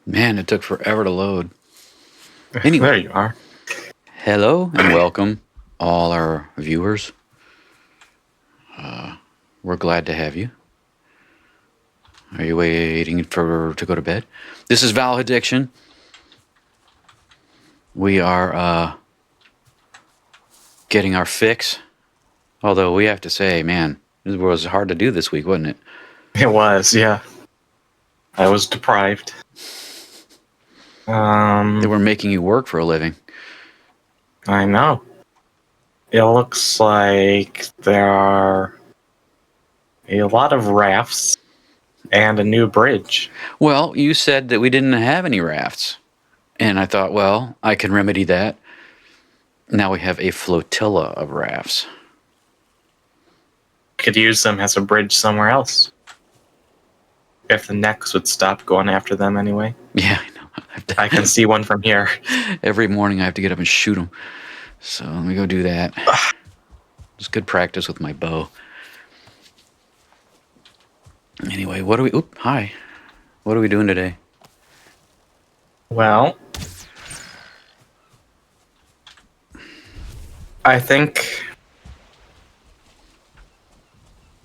Man, it took forever to load. Anyway. There you are. Hello and welcome, all our viewers. We're glad to have you. Are you waiting to go to bed? This is Valhediction. We are getting our fix. Although we have to say, man, it was hard to do this week, wasn't it? It was, yeah. I was deprived. They were making you work for a living. I know. It looks like there are a lot of rafts and a new bridge. Well, you said that we didn't have any rafts. And I thought, well, I can remedy that. Now we have a flotilla of rafts. Could use them as a bridge somewhere else. If the necks would stop going after them anyway. Yeah, I know. I can see one from here. Every morning I have to get up and shoot them. So let me go do that. It's good practice with my bow. Anyway, what are we... Oop, hi. What are we doing today? Well, I think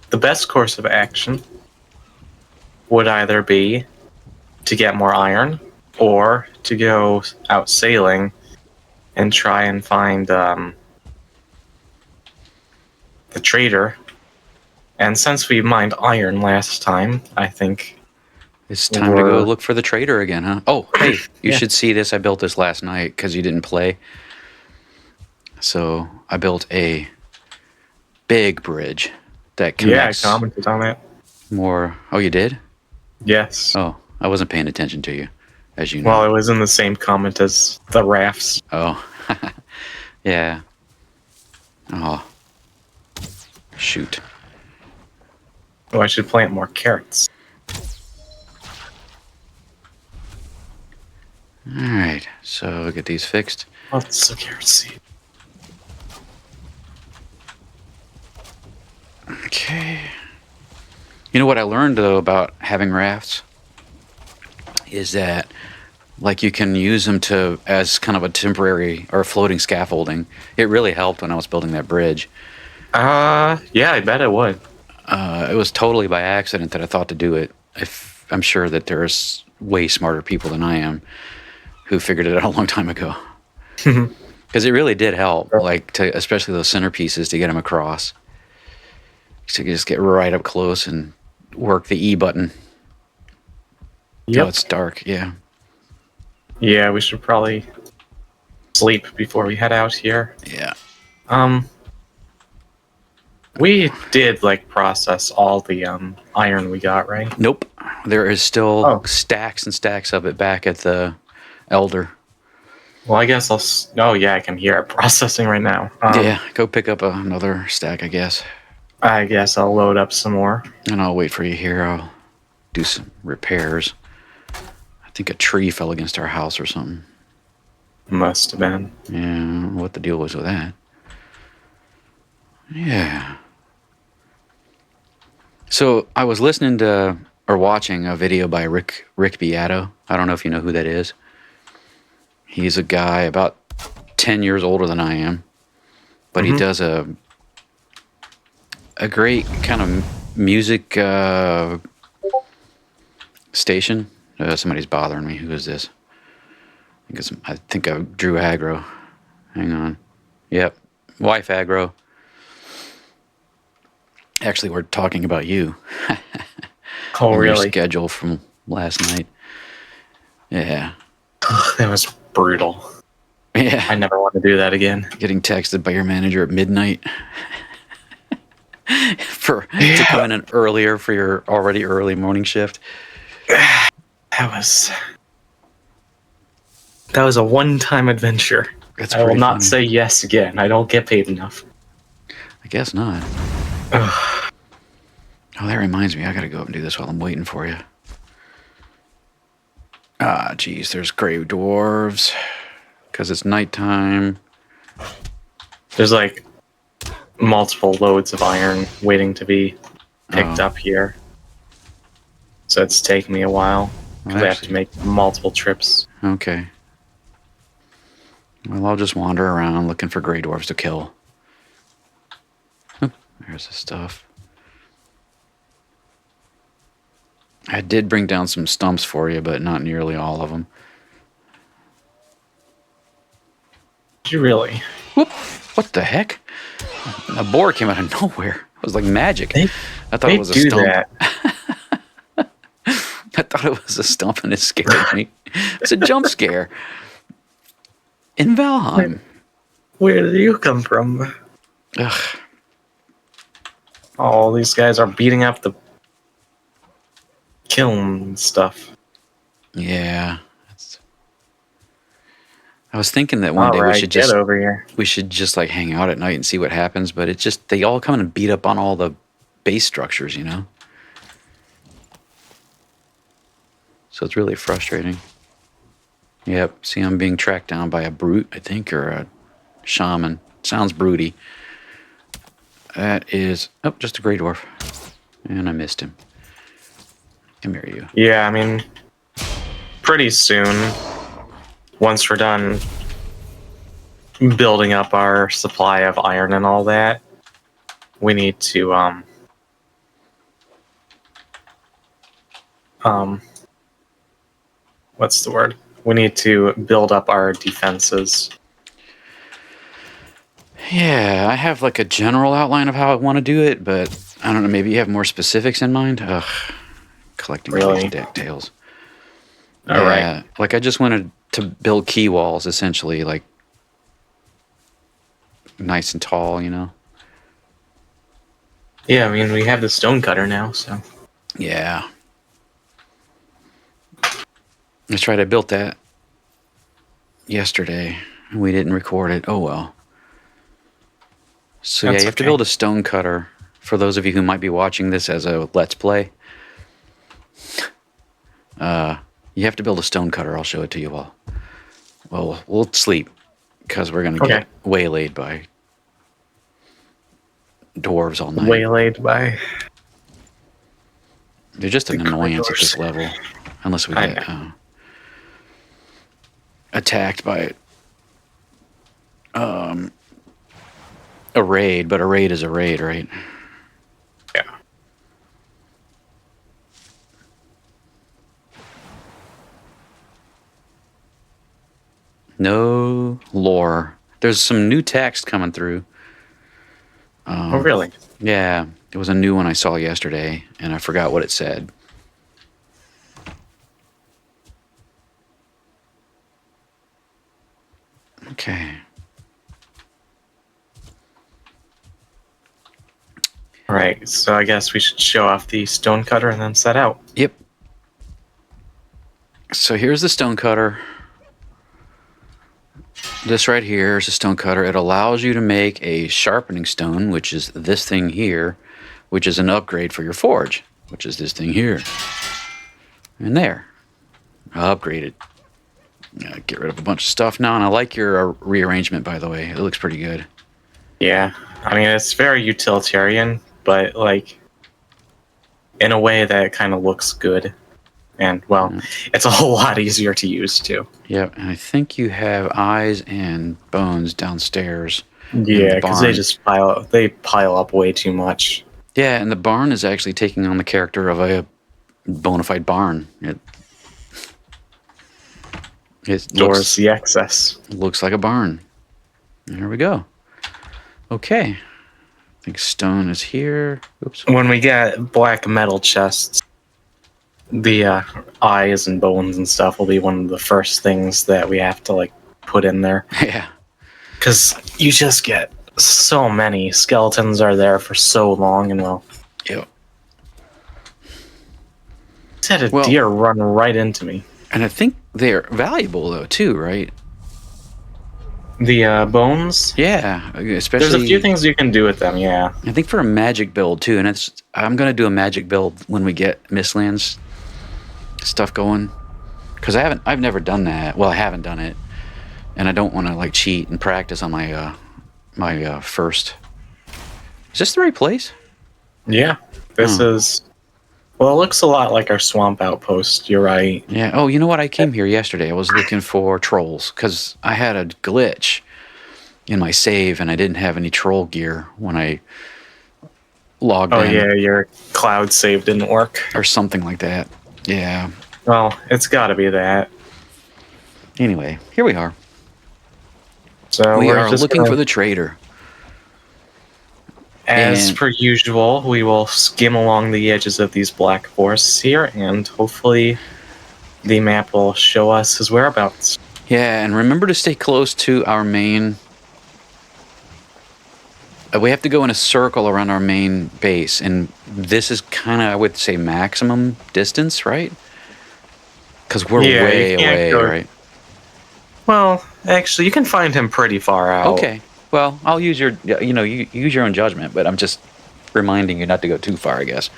the best course of action would either be to get more iron or to go out sailing and try and find the trader. And since we mined iron last time, I think It's time to go look for the trader again, huh? Oh, hey, you Yeah. should see this. I built this last night because you didn't play. So I built a big bridge that connects I commented on that. more... Oh, you did? Yes. Oh, I wasn't paying attention to you, as you know. Well, it was in the same comment as the rafts. Oh, yeah. Oh, shoot. Oh, I should plant more carrots. All right, so get these fixed. What's the carrot seed? Okay. You know what I learned, though, about having rafts? Is that, like, you can use them to as kind of a temporary or floating scaffolding. It really helped when I was building that bridge. Yeah, I bet it would. It was totally by accident that I thought to do it. I'm sure that there's way smarter people than I am who figured it out a long time ago. Because it really did help, like, especially those centerpieces, to get them across. So you can just get right up close and work the E button. Yep. Oh, it's dark, yeah. Yeah, we should probably sleep before we head out here. Yeah. We did, like, process all the iron we got, right? Nope. There is still Oh. stacks and stacks of it back at the Elder. Well, I guess Oh, yeah, I can hear it processing right now. Yeah, go pick up another stack, I guess. I guess I'll load up some more. And I'll wait for you here. I'll do some repairs. I think a tree fell against our house or something. Must have been. Yeah, I don't know what the deal was with that. Yeah. So I was listening to or watching a video by Rick Beato. I don't know if you know who that is. He's a guy about 10 years older than I am, but he does a great kind of music station. Somebody's bothering me. Who is this? I think I drew aggro. Hang on. Yep. Wife aggro. Actually, we're talking about you. Oh, Your really? schedule from last night. Yeah. That was brutal. Yeah. I never want to do that again. Getting texted by your manager at midnight to come in earlier for your already early morning shift. That was a one-time adventure. That's I will pretty not funny. say yes again. I don't get paid enough. I guess not. Ugh. Oh, that reminds me. I gotta go up and do this while I'm waiting for you. Ah, geez. There's grave dwarves. Because it's nighttime. There's like multiple loads of iron waiting to be picked up here. So it's taken me a while. Well, Because I have to actually, make multiple trips. okay. Well, I'll just wander around looking for gray dwarves to kill. Oop, there's the stuff. I did bring down some stumps for you, but not nearly all of them. Did you really? Whoop! What the heck? A boar came out of nowhere. It was like magic. I thought They it was a do stump. that. I thought it was a stump and it scared me. It's a jump scare. In Valheim. Where did you come from? Ugh. Oh, these guys are beating up the kiln stuff. Yeah. I was thinking that one All day right, get over here. we should just like hang out at night and see what happens, but it's just they all come and beat up on all the base structures, you know? So it's really frustrating. Yep, see I'm being tracked down by a brute, I think, or a shaman. Sounds broody. That is just a gray dwarf. And I missed him. Come here, you. Yeah, I mean, pretty soon, once we're done building up our supply of iron and all that, we need to what's the word? We need to build up our defenses. Yeah, I have like a general outline of how I want to do it, but I don't know, maybe you have more specifics in mind? Ugh. Collecting all Really? these deck tails. All right. Like I just wanted to build key walls, essentially, like nice and tall, you know? Yeah, I mean, we have the stone cutter now, so. Yeah. That's right, I built that yesterday. We didn't record it. Oh well. So yeah, you have to build a stone cutter. For those of you who might be watching this as a Let's Play, you have to build a stone cutter. I'll show it to you all. Well, we'll sleep, because we're going to get waylaid by dwarves all night. Waylaid by... They're just an annoyance at this level. Unless we get attacked by a raid, but a raid is a raid, right? Yeah. No lore. There's some new text coming through. Oh, really? Yeah, it was a new one I saw yesterday, and I forgot what it said. Okay. Right, so I guess we should show off the stone cutter and then set out. Yep. So here's the stone cutter. This right here is a stone cutter. It allows you to make a sharpening stone, which is this thing here, which is an upgrade for your forge, which is this thing here. And there. Upgraded. Get rid of a bunch of stuff now, and I like your rearrangement, by the way. It looks pretty good. Yeah, I mean, it's very utilitarian, but, like, in a way that kind of looks good. And, well, it's a whole lot easier to use, too. Yep, and I think you have eyes and bones downstairs. Yeah, because they just pile up way too much. Yeah, and the barn is actually taking on the character of a bona fide barn. It Stores the excess. Looks like a barn. There we go. Okay. I think stone is here. Oops. When we get black metal chests, the eyes and bones and stuff will be one of the first things that we have to, like, put in there. Yeah. Because you just get so many. Skeletons are there for so long, and, well... Yep. Just had a deer run right into me. And I think they're valuable, though, too, right? The bones? Yeah, especially... There's a few things you can do with them, yeah. I think for a magic build, too, and I'm going to do a magic build when we get Mistlands stuff going. Because I've never done that. Well, I haven't done it. And I don't want to, like, cheat and practice on my, my first... Is this the right place? Yeah. This is... Well, it looks a lot like our swamp outpost. You're right. Yeah. Oh, you know what? I came here yesterday. I was looking for trolls because I had a glitch in my save and I didn't have any troll gear when I logged Oh in yeah, your cloud save didn't work. or something like that. Yeah. Well, it's got to be that. Anyway, here we are. So We we're are just looking gonna, for the trader. as And per usual, we will skim along the edges of these black forests here, and hopefully the map will show us his whereabouts. yeah, and remember to stay close to our main. We have to go in a circle around our main base, and this is kind of, I would say, maximum distance, right? Because we're Yeah, you way can't away, go- right? Well, actually, you can find him pretty far out. Okay. Well, I'll use your, you use your own judgment, but I'm just reminding you not to go too far, I guess.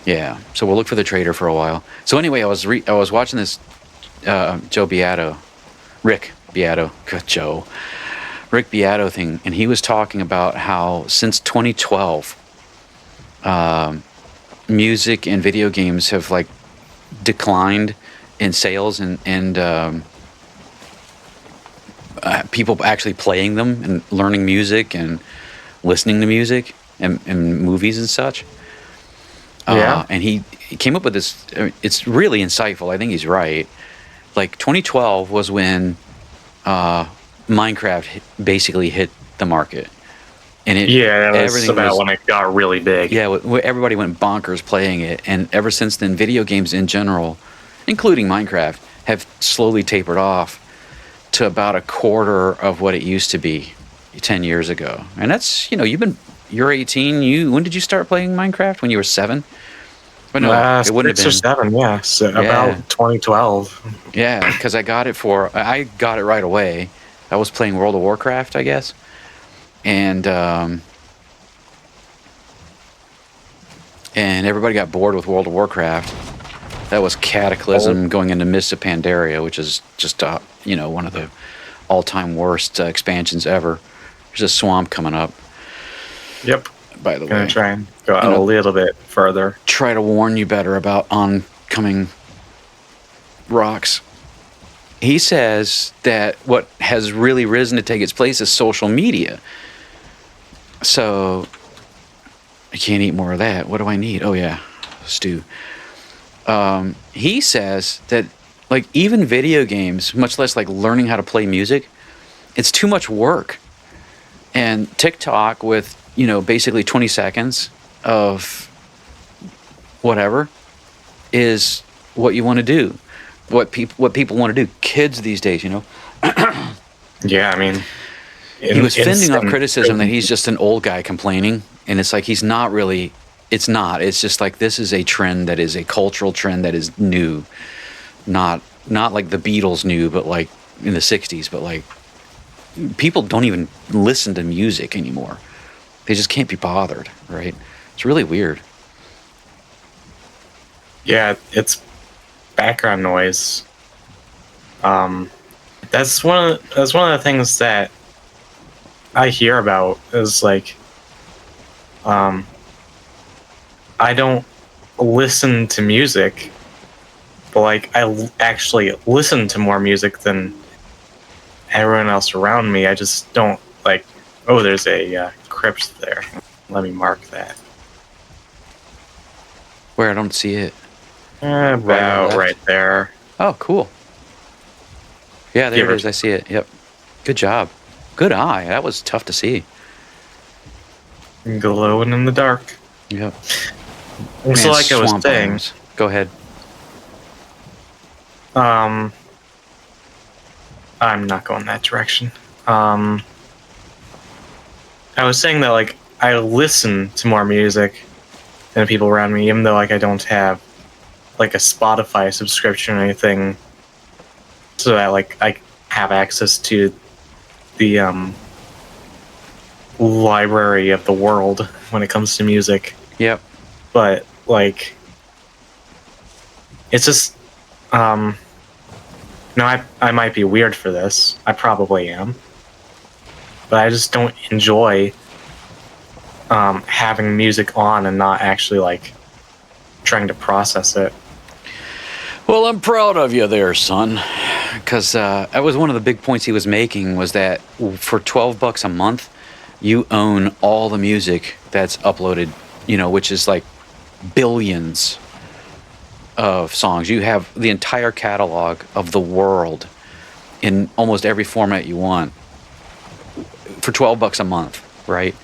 Yeah. So we'll look for the trader for a while. So anyway, I was watching this Rick Beato, Rick Beato thing, and he was talking about how since 2012, music and video games have like declined in sales and people actually playing them and learning music and listening to music and movies and such. Yeah. And he came up with this. It's really insightful. I think he's right. Like 2012 was when Minecraft basically hit the market, and Yeah, that was everything about when it got really big. yeah, everybody went bonkers playing it, and ever since then, video games in general, including Minecraft, have slowly tapered off to about a quarter of what it used to be 10 years ago. And that's, you're 18. When did you start playing Minecraft? When you were 7? But no, it wouldn't have 6 been. or 7, yeah. So Yeah. about 2012. Yeah, because I got it right away. I was playing World of Warcraft, I guess. And everybody got bored with World of Warcraft. That was Cataclysm going into Mists of Pandaria, which is just one of the all-time worst expansions ever. There's a swamp coming up, Yep. by the Gonna way. try and go out a little bit further. Try to warn you better about oncoming rocks. He says that what has really risen to take its place is social media. So I can't eat more of that. What do I need? Oh yeah, stew. He says that like even video games, much less like learning how to play music, it's too much work. And TikTok with, basically 20 seconds of whatever is what you want to do. What people want to do. Kids these days, Yeah, I mean... He was fending off criticism that he's just an old guy complaining, and it's like he's not really. It's not. It's just like this is a trend that is a cultural trend that is new, not like the Beatles new, but like in the '60s. But like people don't even listen to music anymore. They just can't be bothered, right? It's really weird. Yeah, it's background noise. That's one of the things that I hear about is like, I don't listen to music, but like I actually listen to more music than everyone else around me. I just don't like. Oh, there's a crypt there. Let me mark that. Where I don't see it. About right there. Oh, cool. Yeah, there it is. I see it. Yep. Good job. Good eye. That was tough to see. Glowing in the dark. Yep. So like I was saying, arms. Go ahead. I'm not going that direction. I was saying that like I listen to more music than people around me, even though like I don't have like a Spotify subscription or anything, so that like I have access to the library of the world when it comes to music. Yep. But like it's just now I might be weird for this. I probably am. But I just don't enjoy having music on and not actually like trying to process it. Well, I'm proud of you there, son. Because that was one of the big points he was making, was that for $12 a month, you own all the music that's uploaded, which is like billions of songs. You have the entire catalog of the world in almost every format you want for $12 a month, right?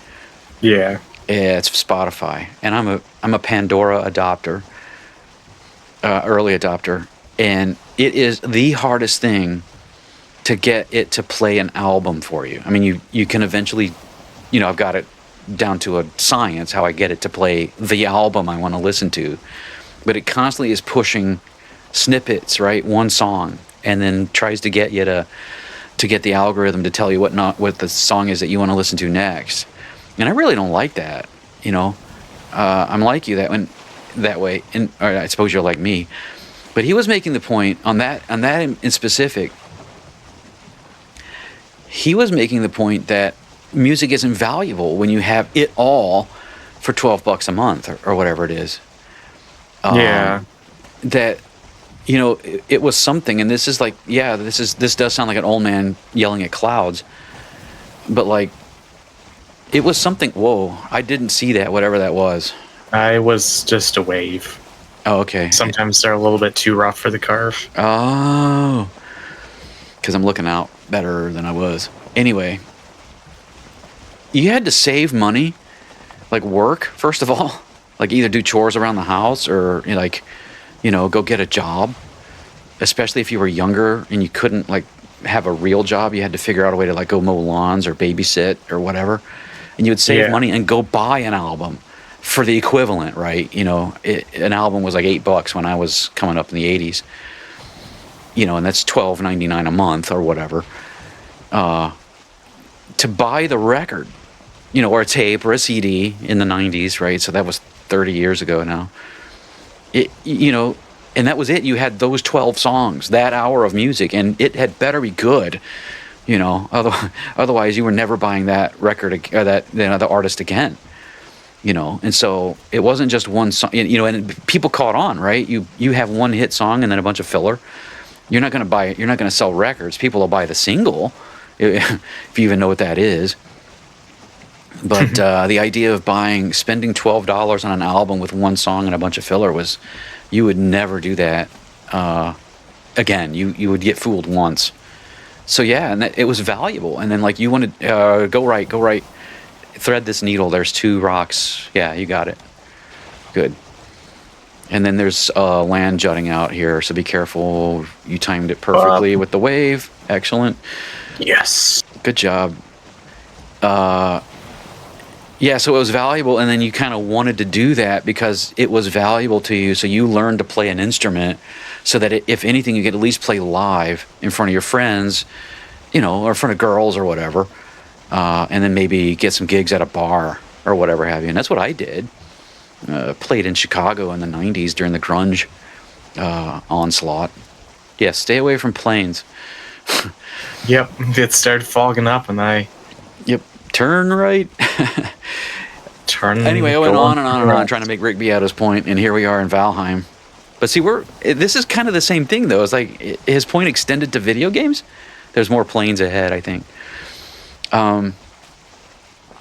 Yeah. Yeah, it's Spotify, and I'm a Pandora adopter, early adopter, and it is the hardest thing to get it to play an album for you. I mean, you can eventually, I've got it down to a science how I get it to play the album I want to listen to, but it constantly is pushing snippets, right? One song, and then tries to get you to get the algorithm to tell you what the song is that you want to listen to next. And I really don't like that, I'm like you that way, or I suppose you're like me. But he was making the point on that in specific. He was making the point that music isn't valuable when you have it all for $12 a month or whatever it is. Yeah. That it was something, and this is like, this does sound like an old man yelling at clouds, but like, it was something. Whoa, I didn't see that, whatever that was. I was just a wave. Oh, okay. Sometimes they're a little bit too rough for the carve. Oh, because I'm looking out better than I was. Anyway, you had to save money, like work, first of all, like either do chores around the house or go get a job, especially if you were younger and you couldn't like have a real job. You had to figure out a way to like go mow lawns or babysit or whatever, and you would save money and go buy an album for the equivalent, right? An album was like $8 when I was coming up in the 80s, and that's $12.99 a month or whatever, to buy the record, or a tape or a CD in the 90s, right? So that was 30 years ago now. And that was it. You had those 12 songs, that hour of music, and it had better be good, otherwise you were never buying that record or the artist again. And so it wasn't just one song, and people caught on, right? You have one hit song and then a bunch of filler. You're not going to sell records. People will buy the single, if you even know what that is. But the idea of spending $12 on an album with one song and a bunch of filler you would never do that again. You would get fooled once. So yeah, and it was valuable. And then like you wanted, go right. Thread this needle. There's 2 rocks. Yeah, you got it. Good. And then there's land jutting out here, so be careful. You timed it perfectly with the wave. Excellent. Yes. Good job. Yeah, so it was valuable, and then you kind of wanted to do that because it was valuable to you, so you learned to play an instrument so that if anything, you could at least play live in front of your friends, or in front of girls or whatever. And then maybe get some gigs at a bar or whatever have you. And that's what I did. Played in Chicago in the 90s during the grunge onslaught. Yeah, stay away from planes. Yep, it started fogging up and Yep, turn right. Anyway, I went on and on trying to make Rick Beato's point, and here we are in Valheim. But see, this is kind of the same thing, though. It's like his point extended to video games. There's more planes ahead, I think.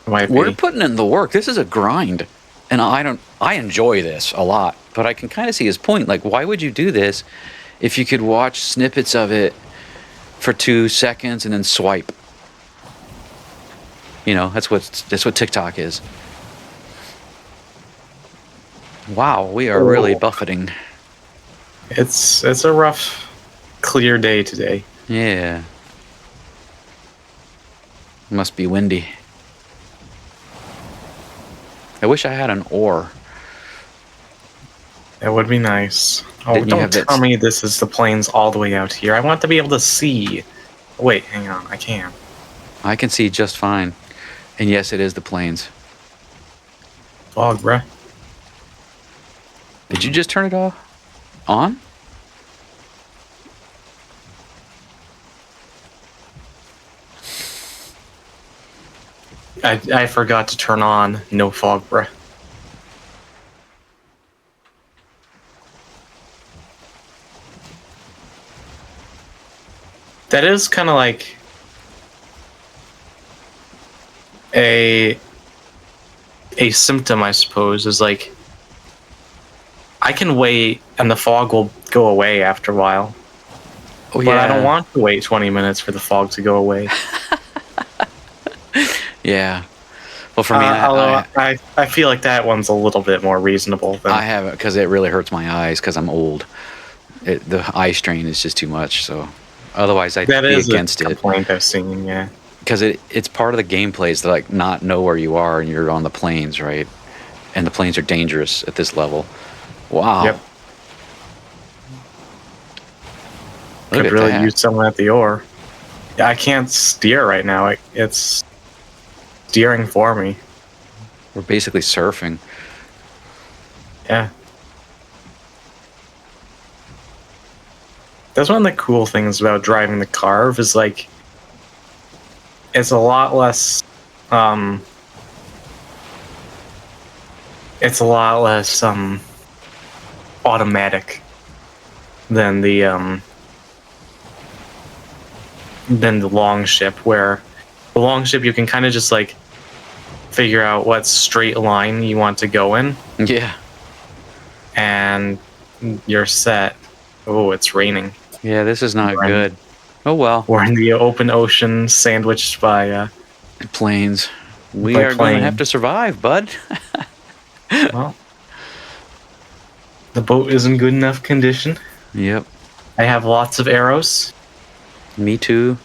We're putting in the work. This is a grind, and I enjoy this a lot. But I can kind of see his point. Like, why would you do this if you could watch snippets of it for 2 seconds and then swipe? That's what TikTok is. Wow, we are really buffeting. It's a rough, clear day today. Yeah. Must be windy. I wish I had an oar. That would be nice. Oh, don't tell me this is the plains all the way out here. I want to be able to see. Wait, hang on. I can. I can see just fine. And yes, it is the plains. Fog, bruh. Did you just turn it off? On? I forgot to turn on no fog, bruh. That is kind of like a symptom, I suppose, is like I can wait and the fog will go away after a while. Oh, But I don't want to wait 20 minutes for the fog to go away. Yeah. Well, for me, Although I feel like that one's a little bit more reasonable than I have it because it really hurts my eyes because I'm old. The eye strain is just too much. So otherwise, I'd that be is against a it complaint I've seen. Yeah, because it's part of the gameplay is to like not know where you are and you're on the plains, right? And the plains are dangerous at this level. Wow. Yep. Look Could at really that. use someone at the oar. Yeah, I can't steer right now. It's steering for me. We're basically surfing. Yeah. That's one of the cool things about driving the Karve is like it's a lot less it's a lot less automatic than the long ship, where the long ship you can kind of just like figure out what straight line you want to go in Yeah. and you're set. Oh, it's raining. Yeah, this is not We're in- good. Oh well. We're in the open ocean, sandwiched by Plains. We By are going to plane. have to survive, bud. well, the boat is in good enough condition. Yep. I have lots of arrows. Me too.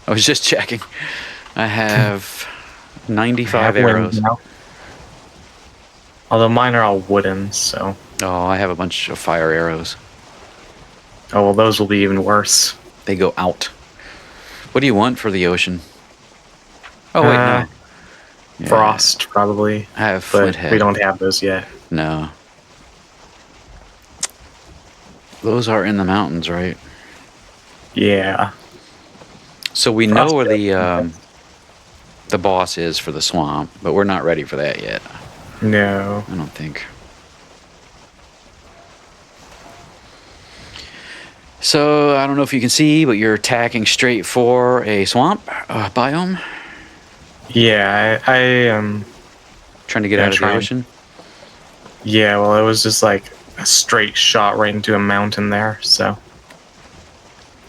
I was just checking. I have 95 I have wind arrows. now. Although mine are all wooden, so Oh, I have a bunch of fire arrows. oh well, those will be even worse. They go out. What do you want for the ocean? Oh, wait, Uh, no. Yeah, Frost, probably, I have but flint head. we don't have those yet. No. Those are in the mountains, right? Yeah. So we know where Frostbite. the boss is for the swamp, but we're not ready for that yet. No. I don't think. So I don't know if you can see, but you're attacking straight for a swamp biome. Yeah, I am. Trying to get Yeah, out of the trying. ocean. Yeah, well, it was just like a straight shot right into a mountain there, so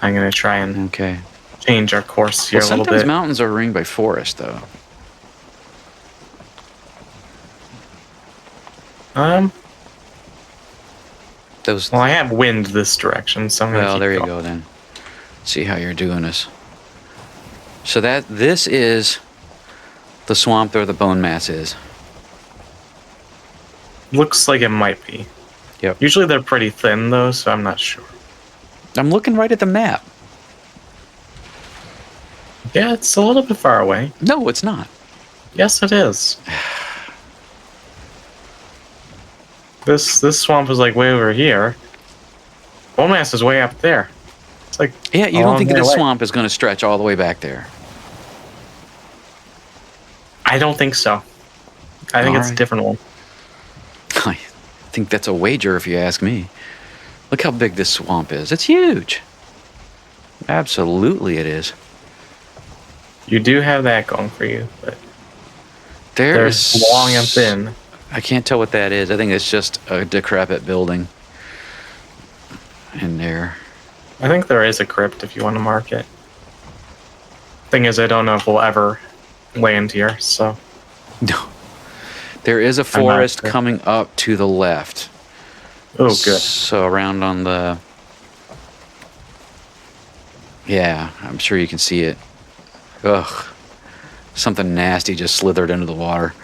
I'm gonna try and Okay. change our course here Well, a little sometimes bit. mountains are ringed by forest, though. Those. Well, I have wind this direction, so I'm gonna Well, keep there you going. go then. See how you're doing this. So this is the swamp where the bone mass is. Looks like it might be. Yep. Usually they're pretty thin though, so I'm not sure. I'm looking right at the map. Yeah, it's a little bit far away. No, it's not. Yes, it is. This swamp is like way over here. Bone mass is way up there. It's like Yeah, you a don't long think way this away. swamp is going to stretch all the way back there? I don't think so. I think it's a Alright. different one. I think that's a wager if you ask me. Look how big this swamp is. It's huge. Absolutely it is. You do have that going for you, but There's they're long and thin. I can't tell what that is. I think it's just a decrepit building in there. I think there is a crypt if you want to mark it. Thing is, I don't know if we'll ever land here, so No. There is a not forest sure. coming up to the left. oh good. So around on the... Yeah, I'm sure you can see it. Ugh. Something nasty just slithered into the water.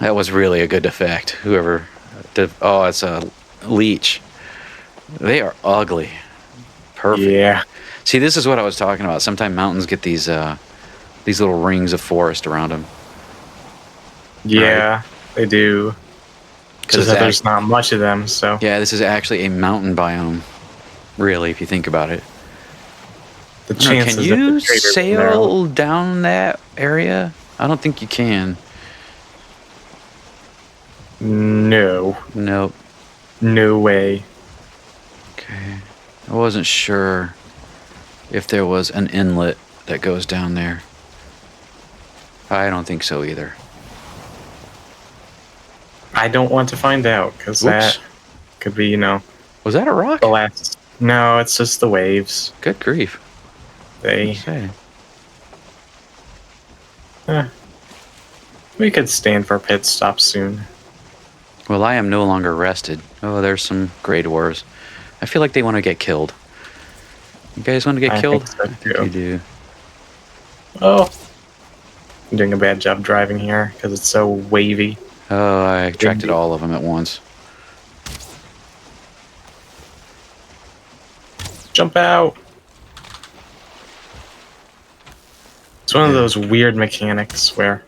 That was really a good effect. Whoever did... Oh, it's a leech. They are ugly. Perfect. Yeah. See, this is what I was talking about. Sometimes mountains get these little rings of forest around them. Yeah, they do. Because it's there's not much of them, so Yeah, this is actually a mountain biome. Really, if you think about it. the I don't know, chances can that you the traders sail down that area? I don't think you can. No, Nope. no way. Okay. I wasn't sure. if there was an inlet that goes down there. I don't think so either. I don't want to find out, because that could be, Was that a rock? the last. No, it's just the waves. Good grief. They. Say. We could stand for a pit stop soon. Well, I am no longer rested. Oh, there's some Grey Dwarves. I feel like they want to get killed. You guys want to get I killed? think so, I think too. you do. Oh. I'm doing a bad job driving here, because it's so wavy. Oh, I attracted all of them at once. Jump out! It's one of those weird mechanics where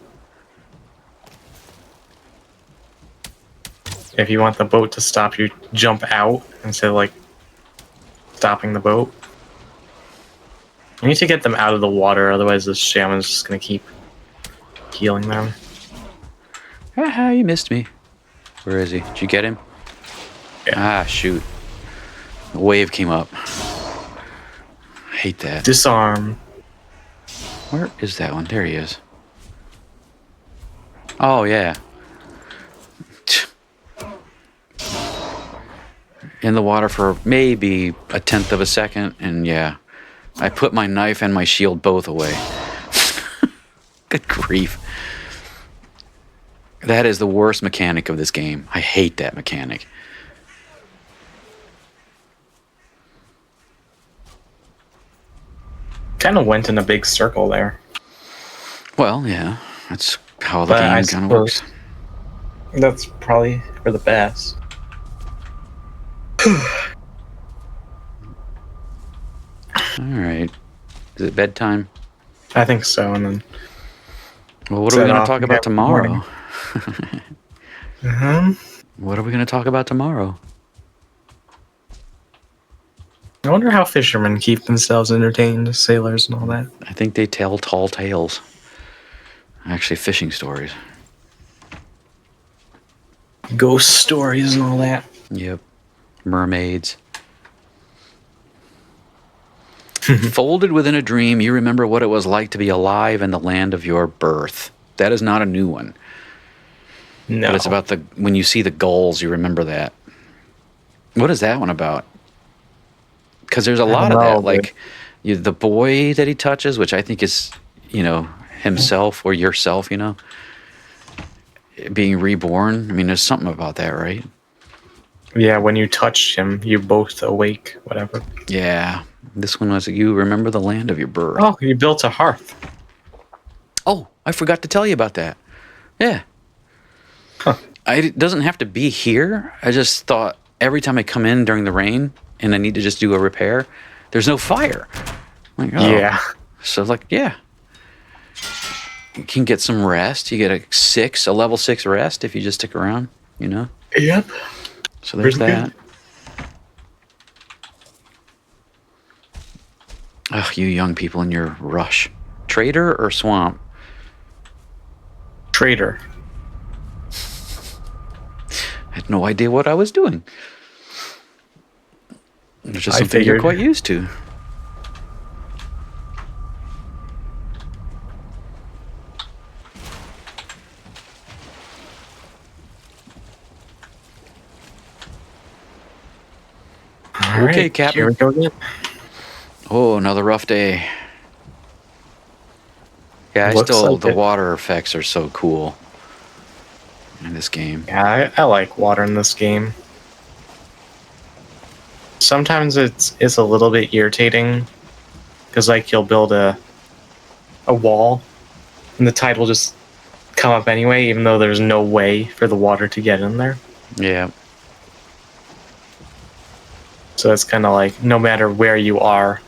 if you want the boat to stop, you jump out instead of like stopping the boat. You need to get them out of the water, otherwise the shaman's just gonna keep healing them. Haha, you missed me. Where is he? Did you get him? Yeah. Ah, shoot. The wave came up. I hate that. Disarm. Where is that one? There he is. Oh, yeah. In the water for maybe 1/10 of a second, and yeah. I put my knife and my shield both away. Good grief. That is the worst mechanic of this game. I hate that mechanic. Kind of went in a big circle there. Well, yeah. That's how the But I game kind of works. suppose that's probably for the best. Alright. Is it bedtime? I think so, and then Well, what are we Set going to off talk and about have tomorrow? morning. What are we going to talk about tomorrow? I wonder how fishermen keep themselves entertained, sailors and all that. I think they tell tall tales. Actually, fishing stories. Ghost stories and all that. Yep. Mermaids. Folded within a dream, you remember what it was like to be alive in the land of your birth. That is not a new one. No. But it's about when you see the gulls, you remember that. What is that one about? Because there's a lot of that. Like the boy that he touches, which I think is, himself or yourself, being reborn. I mean, there's something about that, right? Yeah, when you touch him, you both awake, whatever. Yeah. This one was you remember the land of your birth. Oh, you built a hearth. Oh, I forgot to tell you about that. Yeah. Huh. It doesn't have to be here. I just thought every time I come in during the rain and I need to just do a repair, there's no fire. I'm like, oh. Yeah. So yeah. You can get some rest. You get a level 6 rest if you just stick around, Yep. So there's Pretty that. Ugh, you young people in your rush. Trader or swamp? Trader. I had no idea what I was doing. It's just I something you're figured. quite used to. All Okay, right, Captain. Here we go again. Oh, another rough day. Yeah, Looks like the it. water effects are so cool in this game. Yeah, I like water in this game. Sometimes it's a little bit irritating because like you'll build a wall and the tide will just come up anyway, even though there's no way for the water to get in there. Yeah. So it's kind of like no matter where you are,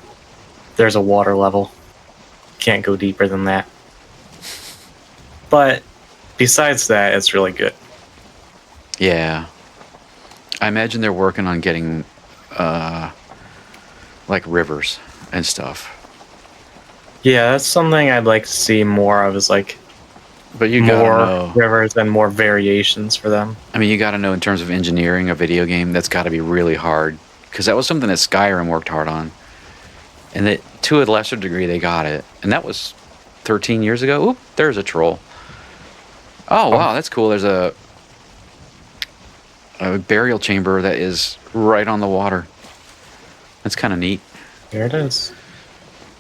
there's a water level. Can't go deeper than that. But besides that, it's really good. Yeah. I imagine they're working on getting like rivers and stuff. Yeah, that's something I'd like to see more of, is like But you gotta more know. rivers and more variations for them. I mean, you gotta know in terms of engineering a video game, that's gotta be really hard. Because that was something that Skyrim worked hard on. And that to a lesser degree, they got it. And that was 13 years ago. Oop, there's a troll. Oh, wow, that's cool. There's a burial chamber that is right on the water. That's kind of neat. There it is.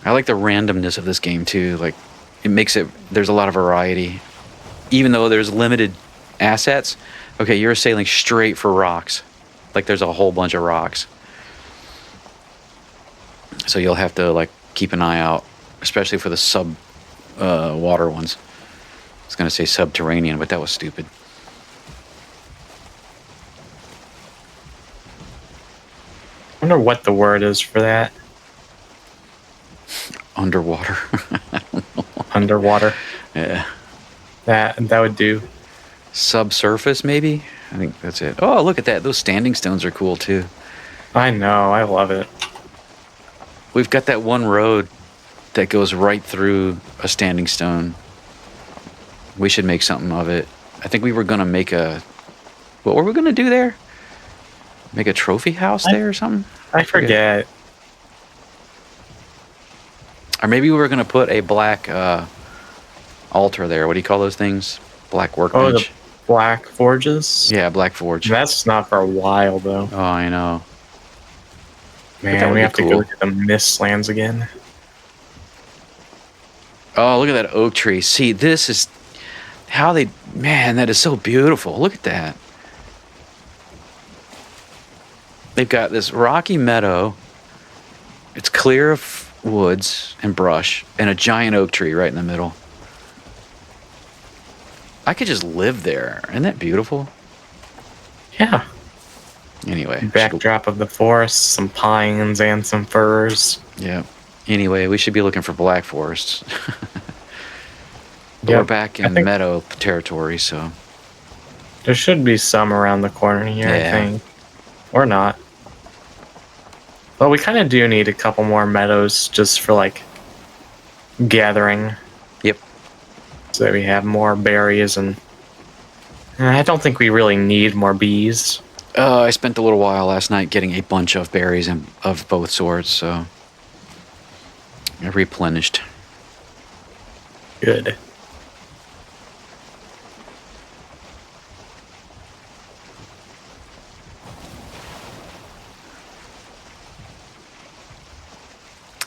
I like the randomness of this game, too. Like, it makes it, there's a lot of variety. Even though there's limited assets, okay, you're sailing straight for rocks. Like, there's a whole bunch of rocks. So you'll have to, like, keep an eye out, especially for the water ones. I was going to say subterranean, but that was stupid. I wonder what the word is for that. Underwater. Underwater. Yeah. That would do. Subsurface, maybe? I think that's it. Oh, look at that. Those standing stones are cool, too. I know. I love it. We've got that one road that goes right through a standing stone. We should make something of it. I think we were going to make a... What were we going to do there? Make a trophy house there or something? I forget. Or maybe we were going to put a black altar there. What do you call those things? Black workbench? Oh, the black forges? Yeah, black forge. That's not for a while, though. Oh, I know. Man, we have to go to the Mistlands again. Oh, look at that oak tree. See, this is how they... Man, that is so beautiful. Look at that. They've got this rocky meadow. It's clear of woods and brush and a giant oak tree right in the middle. I could just live there. Isn't that beautiful? Yeah. Anyway. Backdrop of the forest, some pines and some firs. Yeah. Anyway, we should be looking for black forests. But we're back in meadow territory, so... There should be some around the corner here, I think. Or not. Well, we kind of do need a couple more meadows just for, like, gathering. Yep. So that we have more berries and... I don't think we really need more bees. I spent a little while last night getting a bunch of berries and of both sorts, so... I replenished. Good.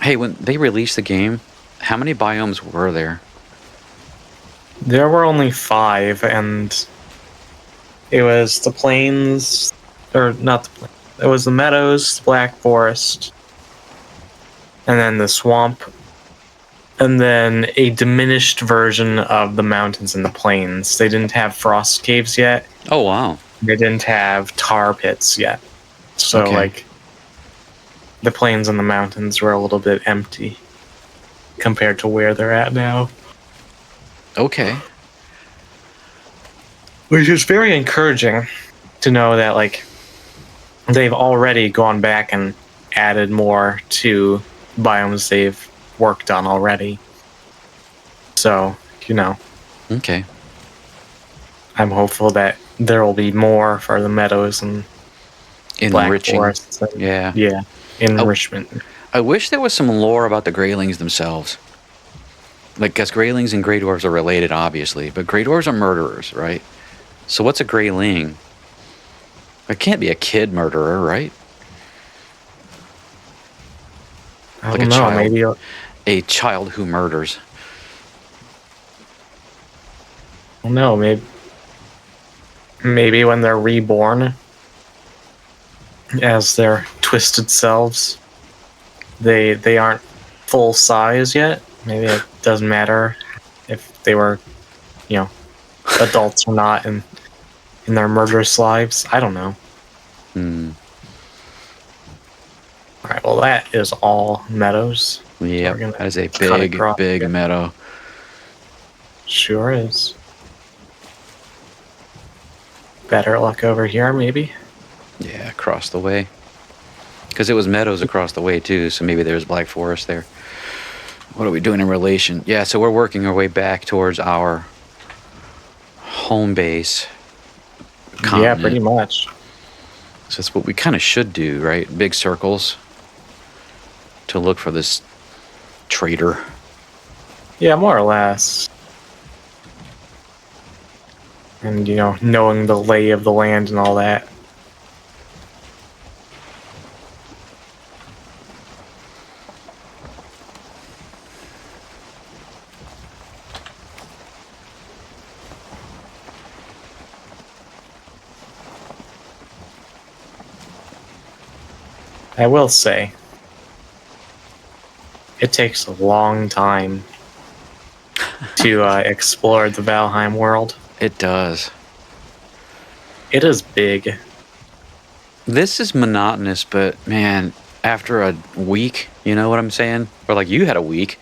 Hey, when they released the game, how many biomes were there? There were only 5, and it was the plains, or not the plains. It was the meadows, the black forest, and then the swamp, and then a diminished version of the mountains and the plains. They didn't have frost caves yet. Oh, wow. They didn't have tar pits yet. So, like, the plains and the mountains were a little bit empty compared to where they're at now. Okay. Which is very encouraging to know that, like, they've already gone back and added more to biomes they've worked on already. So, you know. Okay. I'm hopeful that there will be more for the meadows and black forests. Yeah. Yeah. Enrichment. I wish there was some lore about the Greylings themselves. Like, because Greylings and Grey Dwarves are related, obviously, but Grey Dwarves are murderers, right? So what's a Greyling? It can't be a kid murderer, right? I don't know, maybe a child who murders. I don't know, maybe when they're reborn as their twisted selves, they aren't full size yet. Maybe it doesn't matter if they were, you know, adults or not in their murderous lives. I don't know. Alright, well that is all meadows. Yeah, that is a big meadow. Sure is. Better luck over here, maybe? Yeah, across the way. Because it was meadows across the way, too, so maybe there's black forest there. What are we doing in relation? Yeah, so we're working our way back towards our home base. Continent. Yeah, pretty much. So that's what we kind of should do, right? Big circles to look for this traitor. Yeah, more or less. And, knowing the lay of the land and all that. I will say, it takes a long time to explore the Valheim world. It does. It is big. This is monotonous, but man, after a week, you know what I'm saying? Or like you had a week,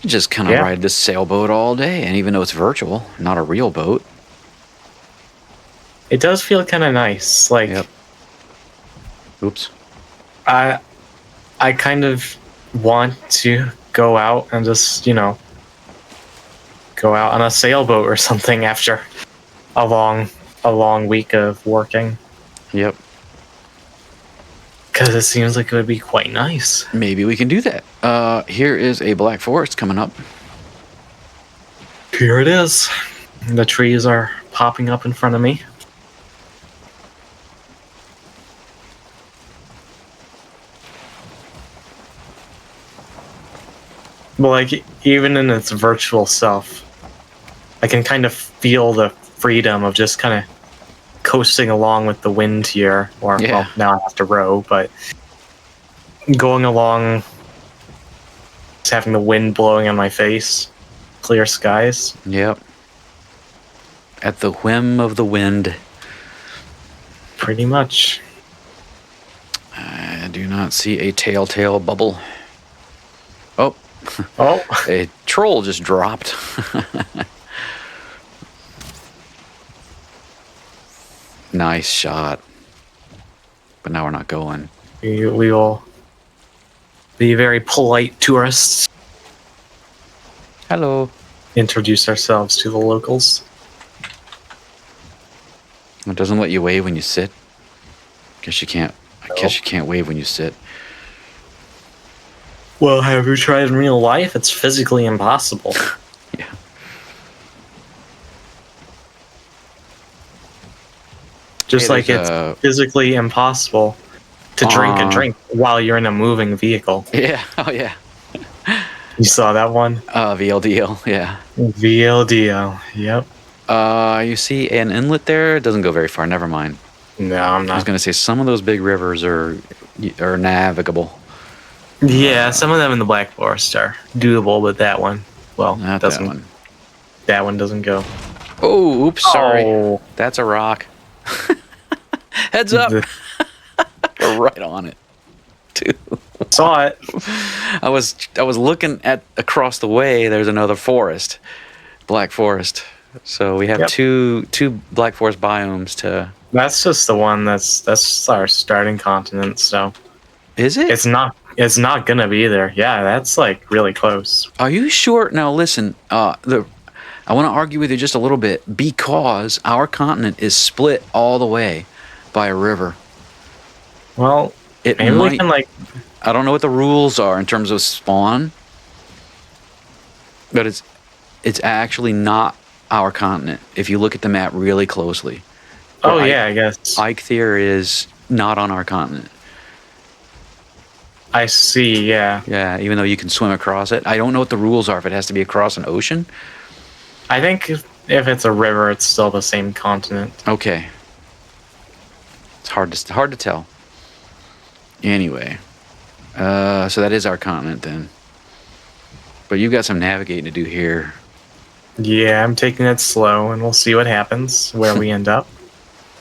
you just kind of ride this sailboat all day. And even though it's virtual, not a real boat. It does feel kind of nice. Like, Yep. Oops. I kind of want to go out and just, go out on a sailboat or something after a long week of working. Yep. Because it seems like it would be quite nice. Maybe we can do that. Here is a black forest coming up. Here it is. The trees are popping up in front of me. But like, even in its virtual self, I can kind of feel the freedom of just kind of coasting along with the wind here. Or, well, now I have to row, but going along, just having the wind blowing on my face, clear skies. Yep. At the whim of the wind. Pretty much. I do not see a telltale bubble. Oh. Oh. A troll just dropped. Nice shot. But now we're not going. We will be very polite tourists. Hello. Introduce ourselves to the locals. It doesn't let you wave when you sit. Guess you can't. I guess you can't wave when you sit. Well, have you tried in real life? It's physically impossible. Yeah. Just like it's physically impossible to drink a drink while you're in a moving vehicle. Yeah. Oh, yeah. You saw that one? VLDL. Yeah. VLDL. Yep. You see an inlet there? It doesn't go very far. Never mind. No, I'm not. I was going to say some of those big rivers are navigable. Yeah, some of them in the Black Forest are doable, but that one, well, Not doesn't. that one. That one doesn't go. Oh, oops, sorry. Oh. That's a rock. Heads up. We're right on it, too. Saw it. I was looking at across the way. There's another forest, Black Forest. So we have two Black Forest biomes to. That's just the one that's our starting continent. So is it? It's not gonna be there. Yeah, that's like really close. Are you sure? Now listen. I want to argue with you just a little bit because our continent is split all the way by a river. Well, maybe we can like. I don't know what the rules are in terms of spawn, but it's actually not our continent if you look at the map really closely. Oh yeah, I guess. Eikthyr is not on our continent. I see, yeah. Yeah, even though you can swim across it. I don't know what the rules are if it has to be across an ocean. I think if it's a river, it's still the same continent. Okay. It's hard to tell. Anyway, so that is our continent then. But you've got some navigating to do here. Yeah, I'm taking it slow, and we'll see what happens, where we end up.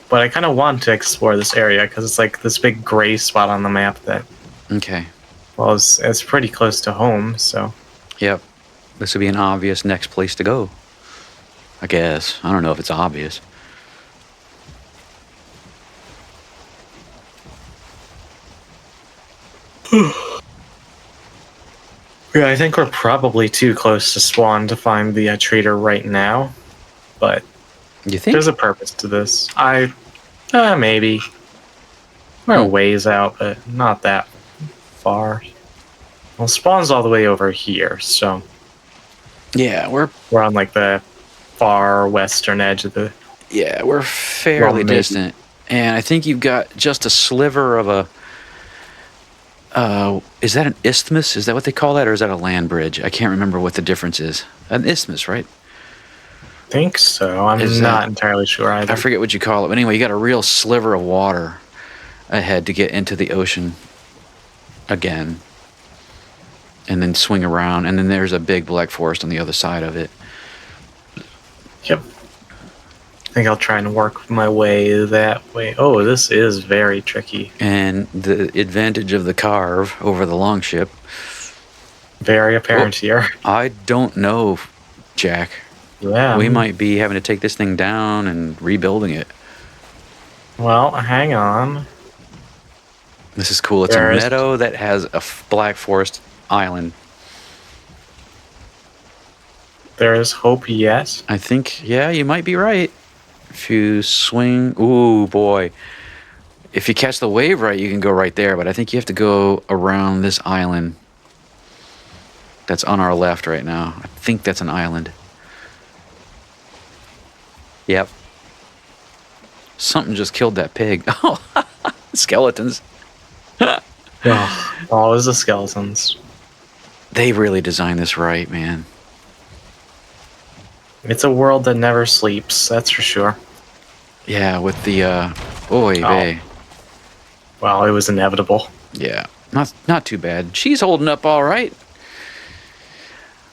But I kind of want to explore this area, because it's like this big gray spot on the map that... Okay. Well, it's pretty close to home, so... Yep. This would be an obvious next place to go. I guess. I don't know if it's obvious. Yeah, I think we're probably too close to spawn to find the trader right now. But you think there's a purpose to this. Maybe. We're a ways out, but not that far? Well, spawn's all the way over here, so Yeah, we're on like the far western edge of the. we're fairly maybe. distant, and I think you've got just a sliver of a. Is that an isthmus? Is that what they call that, or is that a land bridge? I can't remember what the difference is. An isthmus, right? Think so. I'm Is not that- entirely sure either. I forget what you call it, but anyway, you got a real sliver of water ahead to get into the ocean again, and then swing around, and then there's a big black forest on the other side of it. Yep. I think I'll try and work my way that way. Oh, this is very tricky. And the advantage of the carve over the longship, Very apparent here. I don't know, Jack. Yeah. We might be having to take this thing down and rebuilding it. Well, hang on. This is cool. It's a meadow that has a black forest island. There is hope yet. I think, yeah, you might be right. If you swing, ooh boy. If you catch the wave right, you can go right there, but I think you have to go around this island that's on our left right now. I think that's an island. Yep. Something just killed that pig. Oh, skeletons. Oh, always the skeletons. They really designed this right, man. It's a world that never sleeps, that's for sure. Yeah, with the oy vey. Well, it was inevitable. Yeah, not too bad. She's holding up all right.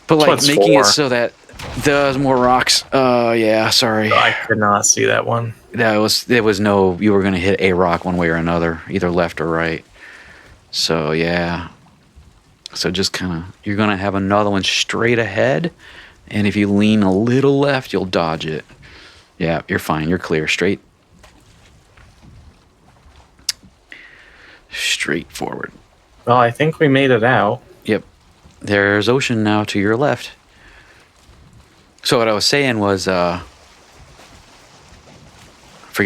But like What's making for? it so that there's more rocks. Yeah, sorry. I could not see that one. There was no, you were gonna hit a rock one way or another, either left or right. So yeah. So just kind of, you're gonna have another one straight ahead, and if you lean a little left, you'll dodge it. Yeah, you're fine. You're clear. Straight forward. Well, I think we made it out. Yep. There's ocean now to your left. So what I was saying was, forget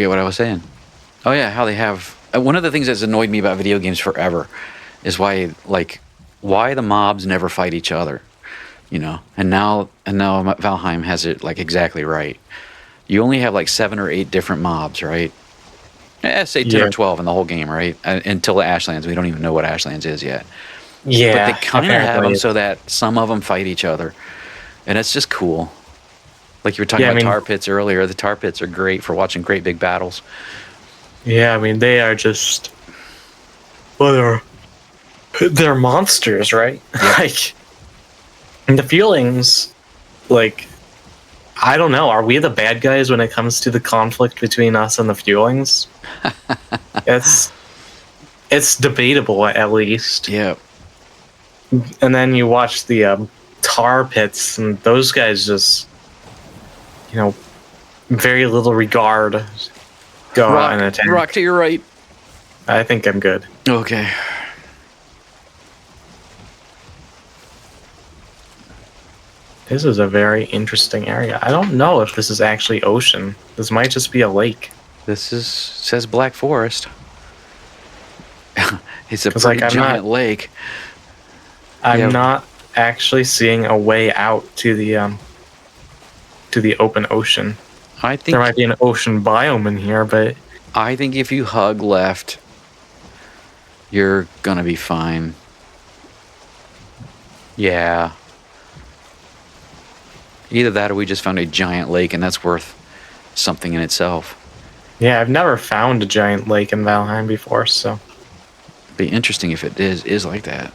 what I was saying. Oh yeah, how they have, one of the things that's annoyed me about video games forever is why the mobs never fight each other, you know? And now Valheim has it like exactly right. You only have like 7 or 8 different mobs, right? Say 10 or 12 in the whole game, right? Until the Ashlands. We don't even know what Ashlands is yet. Yeah. But they kind of have them so that some of them fight each other. And it's just cool. Like you were talking about tar pits earlier. The tar pits are great for watching great big battles. Yeah, I mean, they are just... Well, they're monsters, right? Yeah. Like, and the feelings, like... I don't know. Are we the bad guys when it comes to the conflict between us and the Fuelings? It's debatable, at least. Yeah. And then you watch the tar pits, and those guys just, very little regard go out and attack. Rock to your right. I think I'm good. Okay. This is a very interesting area. I don't know if this is actually ocean. This might just be a lake. Says Black Forest. It's a pretty giant lake. I'm not actually seeing a way out to the open ocean. I think there might be an ocean biome in here, but I think if you hug left, you're gonna be fine. Yeah. Either that or we just found a giant lake, and that's worth something in itself. Yeah, I've never found a giant lake in Valheim before, so... It'd be interesting if it is like that.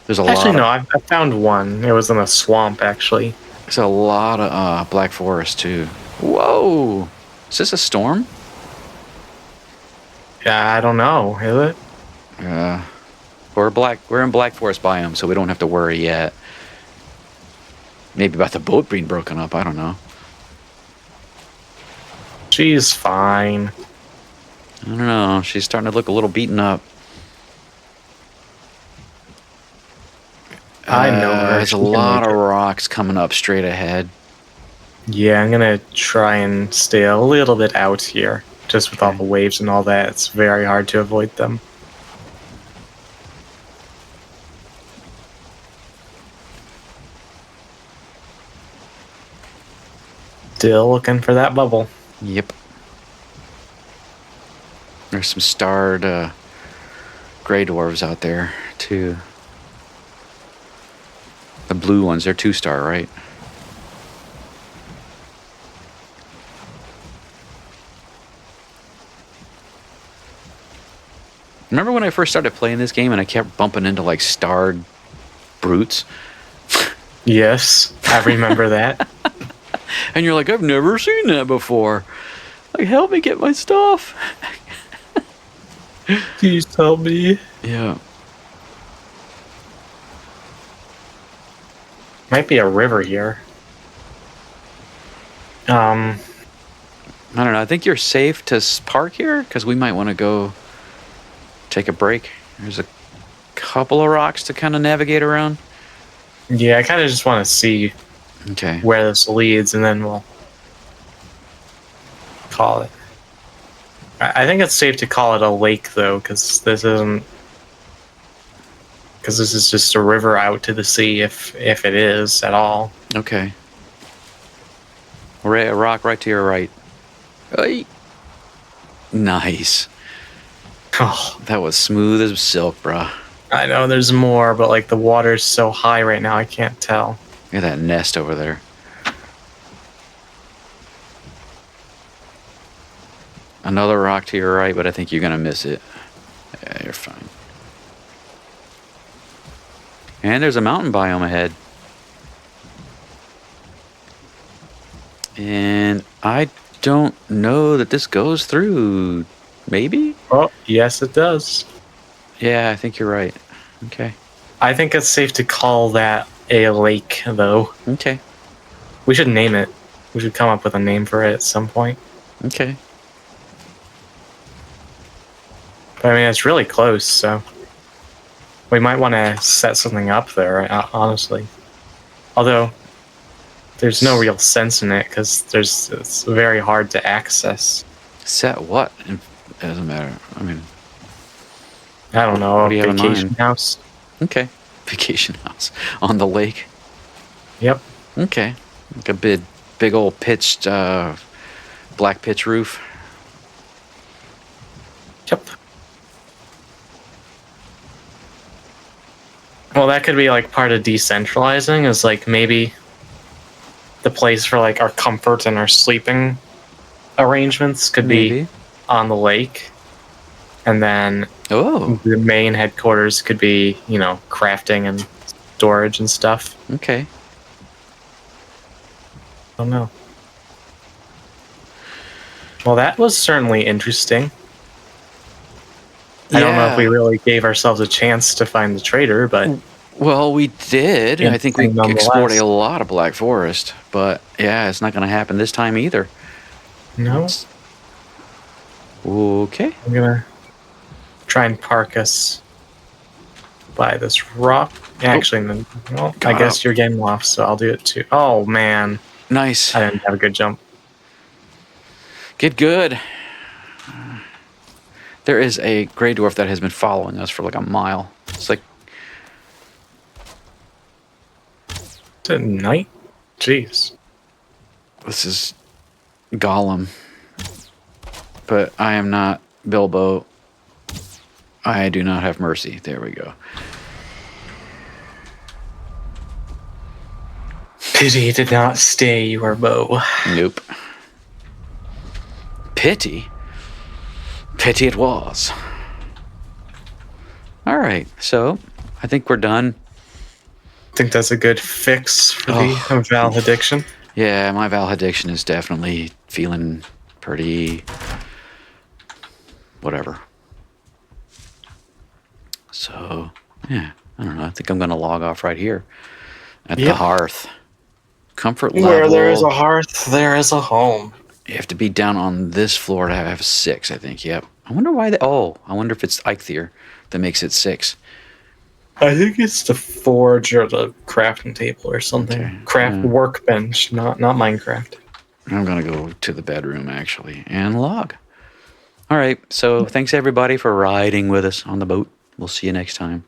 There's a Actually, lot. I found one. It was in a swamp, actually. There's a lot of black forest, too. Whoa! Is this a storm? Yeah, I don't know. Is it? We're in Black Forest biome, so we don't have to worry yet. Maybe about the boat being broken up. I don't know. She's fine. I don't know. She's starting to look a little beaten up. I know her. There's a lot of rocks coming up straight ahead. Yeah, I'm gonna try and stay a little bit out here. Just with all the waves and all that, it's very hard to avoid them. Still looking for that bubble. Yep. There's some starred gray dwarves out there, too. The blue ones, they're 2-star, right? Remember when I first started playing this game and I kept bumping into like starred brutes? Yes, I remember that. And you're like, I've never seen that before. Like, help me get my stuff. Please help me. Yeah. Might be a river here. I don't know. I think you're safe to park here because we might want to go take a break. There's a couple of rocks to kind of navigate around. Yeah, I kind of just want to see Okay. where this leads, and then we'll call it. I think it's safe to call it a lake, though, because this isn't. Because this is just a river out to the sea, if it is at all. Okay. A rock right to your right. Hey. Nice. Oh, That was smooth as silk, bruh. I know there's more, but like the water's so high right now, I can't tell. Look at that nest over there. Another rock to your right, but I think you're going to miss it. Yeah, you're fine. And there's a mountain biome ahead. And I don't know that this goes through. Maybe? Oh, yes, it does. Yeah, I think you're right. Okay. I think it's safe to call that a lake, though. Okay. We should name it. We should come up with a name for it at some point. Okay. But I mean, it's really close, so we might want to set something up there, honestly. Although, there's no real sense in it, because it's very hard to access. Set what? It doesn't matter. I mean, I don't know, What do a you have in vacation mind? house. okay. Vacation house on the lake. Yep. Okay. Like a big old pitched, black pitch roof. Yep. Well, that could be like part of decentralizing, is like maybe the place for like our comfort and our sleeping arrangements could Maybe. be on the lake. And then Oh, the main headquarters could be, crafting and storage and stuff. okay. I don't know. Well, that was certainly interesting. I don't know if we really gave ourselves a chance to find the trader, but Well, we did. I think we Interesting explored a nonetheless. lot of Black Forest, but yeah, it's not going to happen this time either. no. Okay. I'm gonna try and park us by this rock. Actually, well, I Got guess up. you're getting off, so I'll do it too. Oh man, Nice. I didn't have a good jump. Get good. There is a gray dwarf that has been following us for like a mile. It's like, Is it night? Jeez. this is Gollum. But I am not Bilbo. I do not have mercy. There we go. Pity did not stay your bow. Nope. Pity? Pity it was. All right, so I think we're done. I think that's a good fix for the valediction. Yeah, my valediction is definitely feeling pretty whatever. So, yeah, I don't know. I think I'm going to log off right here at the Yep. hearth. Comfort level. Where there is a hearth, there is a home. You have to be down on this floor to have 6, I think. Yep. I wonder why they... Oh, I wonder if it's Eikthyr that makes it 6. I think it's the forge or the crafting table or something. Okay, Craft yeah. workbench, not Minecraft. I'm going to go to the bedroom, actually, and log. All right, so thanks, everybody, for riding with us on the boat. We'll see you next time.